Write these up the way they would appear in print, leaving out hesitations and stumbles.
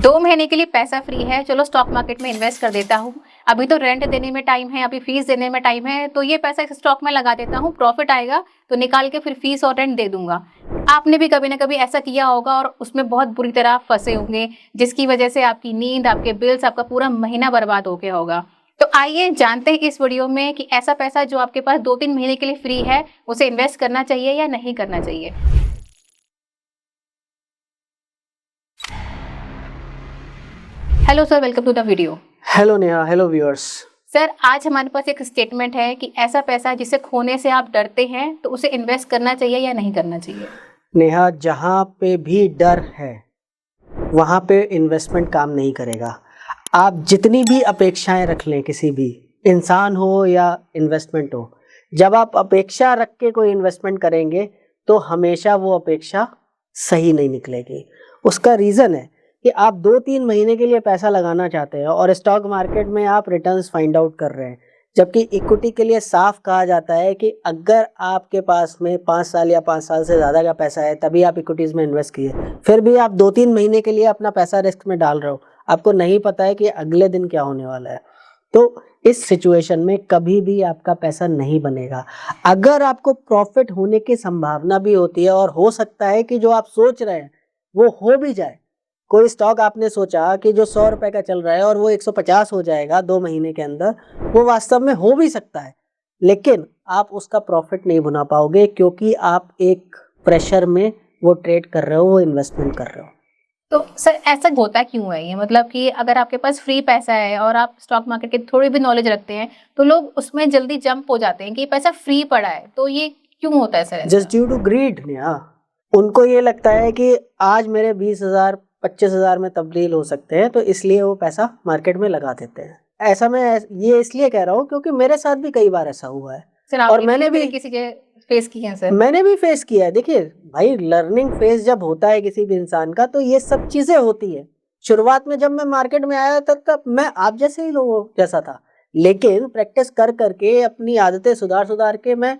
2 महीने के लिए पैसा फ्री है, चलो स्टॉक मार्केट में इन्वेस्ट कर देता हूँ। अभी तो रेंट देने में टाइम है, अभी फीस देने में टाइम है, तो ये पैसा इस स्टॉक में लगा देता हूँ, प्रॉफिट आएगा तो निकाल के फिर फीस और रेंट दे दूंगा। आपने भी कभी ना कभी ऐसा किया होगा और उसमें बहुत बुरी तरह फंसे होंगे, जिसकी वजह से आपकी नींद, आपके बिल्स, आपका पूरा महीना बर्बाद हो गया होगा। तो आइए जानते हैं इस वीडियो में कि ऐसा पैसा जो आपके पास 2-3 महीने के लिए फ्री है, उसे इन्वेस्ट करना चाहिए या नहीं करना चाहिए। Hello sir, welcome to the video. Hello Neha, hello viewers. Sir, आज हमारे पास एक स्टेटमेंट है कि ऐसा पैसा जिसे खोने से आप डरते हैं, तो उसे इन्वेस्ट करना चाहिए या नहीं करना चाहिए। नेहा, जहाँ पे भी डर है वहाँ पे इन्वेस्टमेंट काम नहीं करेगा। आप जितनी भी अपेक्षाएं रख लें, किसी भी इंसान हो या इन्वेस्टमेंट हो, जब आप अपेक्षा रख के कोई इन्वेस्टमेंट करेंगे तो हमेशा वो अपेक्षा सही नहीं निकलेगी। उसका रीज़न है कि आप 2-3 महीने के लिए पैसा लगाना चाहते हैं और स्टॉक मार्केट में आप रिटर्न्स फाइंड आउट कर रहे हैं, जबकि इक्विटी के लिए साफ कहा जाता है कि अगर आपके पास में 5 साल या 5 साल से ज़्यादा का पैसा है तभी आप इक्विटीज़ में इन्वेस्ट किए। फिर भी आप 2-3 महीने के लिए अपना पैसा रिस्क में डाल रहे हो, आपको नहीं पता है कि अगले दिन क्या होने वाला है। तो इस सिचुएशन में कभी भी आपका पैसा नहीं बनेगा। अगर आपको प्रॉफिट होने की संभावना भी होती है और हो सकता है कि जो आप सोच रहे हैं वो हो भी जाए। कोई स्टॉक आपने सोचा कि जो 100 रुपए का चल रहा है और वो 150 हो जाएगा 2 महीने के अंदर, वो वास्तव में हो भी सकता है, लेकिन आप उसका प्रॉफिट नहीं बना पाओगे क्योंकि आप एक प्रेशर में वो ट्रेड कर रहे हो, वो इन्वेस्टमेंट कर रहे हो। तो सर, ऐसा होता क्यों है ये? मतलब कि अगर आपके पास फ्री पैसा है और आप स्टॉक मार्केट की थोड़ी भी नॉलेज रखते हैं, तो लोग उसमें जल्दी जंप हो जाते हैं कि ये पैसा फ्री पड़ा है। तो ये क्यों होता है सर जस्ट ऐसा? Due to greed Neha. उनको ये लगता है कि आज मेरे 20,000 25,000 में तब्दील हो सकते हैं, तो इसलिए वो पैसा मार्केट में लगा देते हैं। ऐसा मैं ये इसलिए कह रहा हूँ क्योंकि मेरे साथ भी कई बार ऐसा हुआ है सर, और आपने मैंने भी किसी फेस की है सर? मैंने भी फेस किया है। देखिए भाई, लर्निंग फेज जब होता है किसी भी इंसान का तो ये सब चीजें होती है। शुरुआत में जब मैं मार्केट में आया था तब मैं आप जैसे ही लोगों जैसा था, लेकिन प्रैक्टिस कर करके अपनी आदतें सुधार सुधार के मैं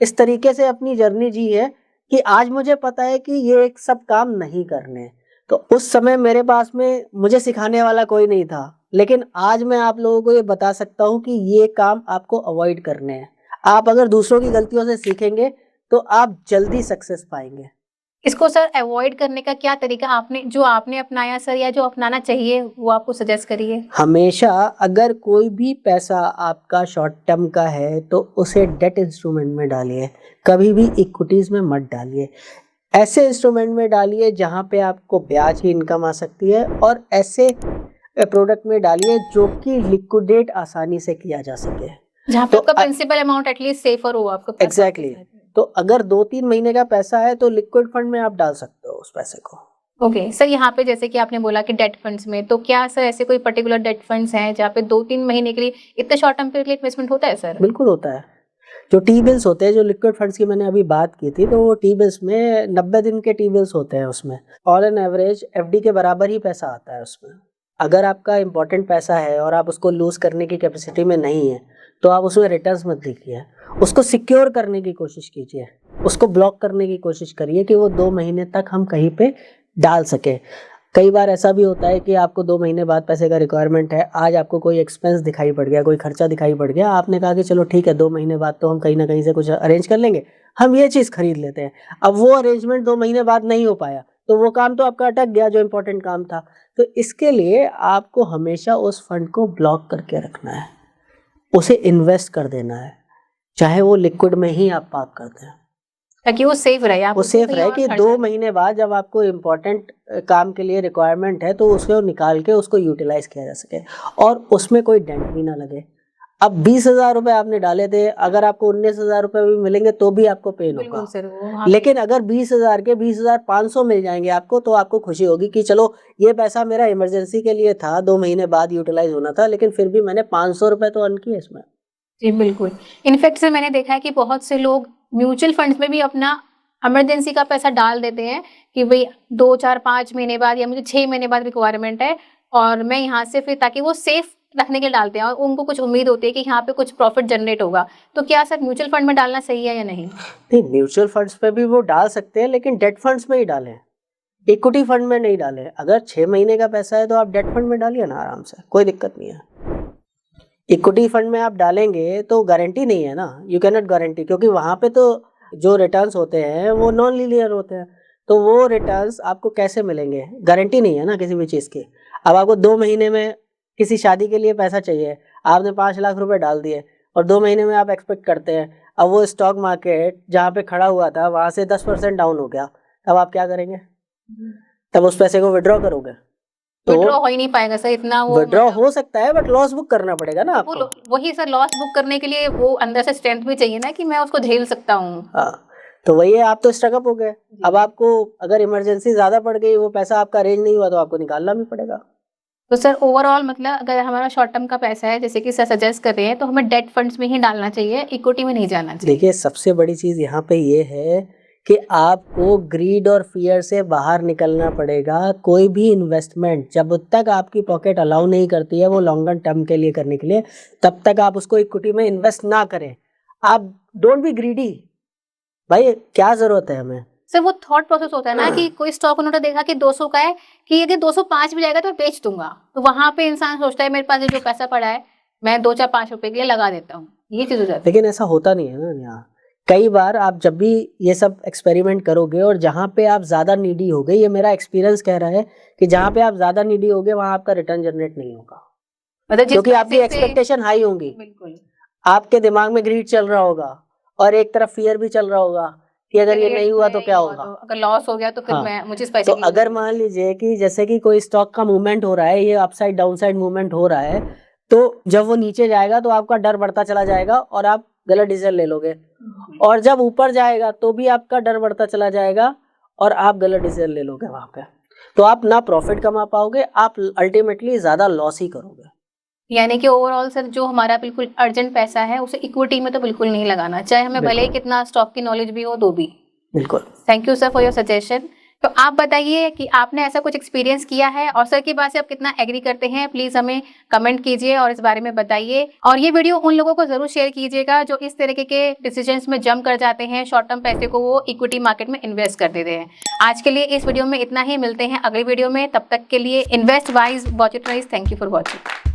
इस तरीके से अपनी जर्नी जी है कि आज मुझे पता है कि ये एक सब काम नहीं करने। तो उस समय मेरे पास में मुझे सिखाने वाला कोई नहीं था, लेकिन आज मैं आप लोगों को ये बता सकता हूँ कि ये काम आपको अवॉइड करने हैं। आप अगर दूसरों की गलतियों से सीखेंगे तो आप जल्दी सक्सेस पाएंगे। इसको सर अवॉइड करने का क्या तरीका आपने अपनाया सर, या जो अपनाना चाहिए वो आपको सजेस्ट करिए। हमेशा अगर कोई भी पैसा आपका शॉर्ट टर्म का है तो उसे डेट इंस्ट्रूमेंट में डालिए, कभी भी इक्विटीज में मत डालिए। ऐसे इंस्ट्रूमेंट में डालिए जहां पे आपको ब्याज की इनकम आ सकती है, और ऐसे प्रोडक्ट में डालिए जो कि लिक्विडेट आसानी से किया जा सके, जहाँ पे तो आपका प्रिंसिपल अमाउंट एटलीस्ट सेफर हो आपके पास। एग्जैक्टली। तो अगर 2-3 महीने का पैसा है तो लिक्विड फंड में आप डाल सकते हो उस पैसे को। ओके सर, यहाँ पे जैसे कि आपने बोला कि डेट फंड्स में, तो क्या सर ऐसे कोई पर्टिकुलर डेट फंड्स हैं जहाँ पे 2-3 महीने के लिए इतने शॉर्ट टर्म पीरियड के लिए इन्वेस्टमेंट होता है सर? बिल्कुल होता है। जो टी बिल्स होते हैं, जो लिक्विड फंड्स की मैंने अभी बात की थी, तो वो टी बिल्स में 90 दिन के टी बिल्स होते हैं। उसमें ऑल एन एवरेज एफडी के बराबर ही पैसा आता है उसमें। अगर आपका इंपॉर्टेंट पैसा है और आप उसको लूज करने की कैपेसिटी में नहीं है तो आप उसमें रिटर्न्स मत देखिए, उसको सिक्योर करने की कोशिश कीजिए, उसको ब्लॉक करने की कोशिश करिए कि वो 2 महीने तक हम कहीं पे डाल सके। कई बार ऐसा भी होता है कि आपको 2 महीने बाद पैसे का रिक्वायरमेंट है, आज आपको कोई एक्सपेंस दिखाई पड़ गया, कोई खर्चा दिखाई पड़ गया, आपने कहा कि चलो ठीक है 2 महीने बाद तो हम कहीं ना कहीं से कुछ अरेंज कर लेंगे, हम ये चीज़ खरीद लेते हैं। अब वो अरेंजमेंट 2 महीने बाद नहीं हो पाया तो वो काम तो आपका अटक गया, जो इंपॉर्टेंट काम था। तो इसके लिए आपको हमेशा उस फंड को ब्लॉक करके रखना है, उसे इन्वेस्ट कर देना है, चाहे वो लिक्विड में ही आप पार्क कर दें, ताकि वो सेफ रहे, आप वो उसको सेफ कहीं रहे और कि खर्च 2 ना करें। महीने बाद जब आपको इम्पोर्टेंट काम के लिए रिक्वायरमेंट है तो उसको निकाल के उसको यूटिलाइज किया जा सके और उसमें कोई डेंट भी ना लगे। अब 20,000 रुपये आपने डाले थे, अगर आपको 19,000 रुपये भी मिलेंगे तो भी आपको पेन बिल्कुल होगा, सर, वो हाँ। लेकिन अगर 20,000 के 20,500 मिल जाएंगे आपको तो आपको खुशी होगी कि चलो ये पैसा मेरा इमरजेंसी के लिए था, 2 महीने बाद यूटिलाइज होना था, लेकिन फिर भी मैंने 500 रुपये तो अर्न किए इसमें। जी बिल्कुल। इनफैक्ट सर, मैंने देखा है कि बहुत से लोग म्यूचुअल फंड्स में भी अपना इमरजेंसी का पैसा डाल देते हैं कि भाई 2-4-5 महीने बाद या मुझे 6 महीने बाद रिक्वायरमेंट है, और मैं यहाँ से फिर, ताकि वो सेफ रखने के लिए डालते हैं और उनको कुछ उम्मीद होती है कि यहाँ पे कुछ प्रॉफिट जनरेट होगा। तो क्या सर म्यूचुअल फंड में डालना सही है या नहीं? नहीं, म्यूचुअल फंड्स पे भी वो डाल सकते हैं, लेकिन डेट फंड्स में ही डालें। इक्विटी फंड में नहीं डालें। अगर 6 महीने का पैसा है तो आप डेट फंड में डालिए ना आराम से, कोई दिक्कत नहीं है। इक्विटी फंड में आप डालेंगे तो गारंटी नहीं है ना, यू कैन नॉट गारंटी, क्योंकि वहाँ पे तो जो रिटर्न्स होते हैं वो नॉन लीनियर होते हैं, तो वो रिटर्न्स आपको कैसे मिलेंगे, गारंटी नहीं है ना किसी भी चीज़ की। अब आपको 2 महीने में किसी शादी के लिए पैसा चाहिए, आपने 5 लाख रुपए डाल दिए और 2 महीने में आप एक्सपेक्ट करते हैं, अब वो स्टॉक मार्केट जहाँ पे खड़ा हुआ था वहाँ से 10% डाउन हो गया, तब आप क्या करेंगे? तब उस पैसे को विड्रॉ करोगे? तो विड्रॉ हो ही नहीं पाएगा सर इतना, वो विड्रॉ मतलब हो सकता है बट लॉस बुक करना पड़ेगा ना वो आपको। वही सर, लॉस बुक करने के लिए वो अंदर से स्ट्रेंथ भी चाहिए ना कि मैं उसको झेल सकता हूँ। हाँ, तो वही है, आप तो स्ट्रगअप हो गए। अब आपको अगर इमरजेंसी ज़्यादा पड़ गई, वो पैसा आपका अरेंज नहीं हुआ, तो आपको निकालना भी पड़ेगा। तो सर ओवरऑल मतलब अगर हमारा शॉर्ट टर्म का पैसा है जैसे कि सर सजेस्ट कर रहे हैं, तो हमें डेट फंड्स में ही डालना चाहिए, इक्विटी में नहीं जाना चाहिए। देखिए, सबसे बड़ी चीज़ यहाँ पे ये है कि आपको ग्रीड और फियर से बाहर निकलना पड़ेगा। कोई भी इन्वेस्टमेंट जब तक आपकी पॉकेट अलाउ नहीं करती है वो लॉन्गर टर्म के लिए करने के लिए, तब तक आप उसको इक्विटी में इन्वेस्ट ना करें। आप डोंट बी ग्रीडी, भाई क्या ज़रूरत है हमें? सर वो थॉट प्रोसेस होता है ना कि कोई स्टॉक उन्होंने देखा कि 200 का है, कि अगर 205 भी जाएगा तो मैं बेच दूंगा, तो वहां पे इंसान सोचता है मेरे पास ये जो पैसा पड़ा है मैं 2-4-5 रुपए के लिए लगा देता हूँ, ये चीज हो जाती है। लेकिन ऐसा होता नहीं है ना यहाँ। कई बार आप जब भी ये सब एक्सपेरिमेंट करोगे और जहाँ पे आप ज़्यादा नीडी हो गए, ये मेरा एक्सपीरियंस कह रहा है कि जहाँ पे आप ज़्यादा नीडी हो गए वहाँ आपका रिटर्न जनरेट नहीं होगा, मतलब जिस क्योंकि आपकी पैसे से एक्सपेक्टेशन हाई होंगी। बिल्कुल आपके दिमाग में ग्रीड चल रहा होगा और एक तरफ फियर भी चल रहा होगा कि अगर ये नहीं हुआ तो क्या होगा। तो अगर लॉस हो गया तो फिर हाँ, मैं मुझे इस तो पैसे की अगर जरूरत मान लीजिए कि जैसे कि कोई स्टॉक का मूवमेंट हो रहा है, ये अपसाइड डाउनसाइड मूवमेंट हो रहा है, तो जब वो नीचे जाएगा तो आपका डर बढ़ता चला जाएगा और आप गलत डिसीजन ले लोगे, नहीं। और जब ऊपर जाएगा तो भी आपका डर बढ़ता चला जाएगा और आप गलत डिसीजन ले लोगे वहां पे, तो आप ना प्रॉफिट कमा पाओगे, आप अल्टीमेटली ज्यादा लॉस ही करोगे। यानी कि ओवरऑल सर जो हमारा बिल्कुल अर्जेंट पैसा है उसे इक्विटी में तो बिल्कुल नहीं लगाना, चाहे हमें भले ही कितना स्टॉक की नॉलेज भी हो तो भी। बिल्कुल। Thank you sir for your suggestion. तो आप बताइए कि आपने ऐसा कुछ एक्सपीरियंस किया है और सर की बात से आप कितना एग्री करते हैं, प्लीज हमें कमेंट कीजिए और इस बारे में बताइए। और ये वीडियो उन लोगों को जरूर शेयर कीजिएगा जो इस तरीके के डिसीजंस में जंप कर जाते हैं, शॉर्ट टर्म पैसे को वो इक्विटी मार्केट में इन्वेस्ट कर देते हैं। आज के लिए इस वीडियो में इतना ही, मिलते हैं अगली वीडियो में, तब तक के लिए invest wise, watch it wise. Thank you for watching.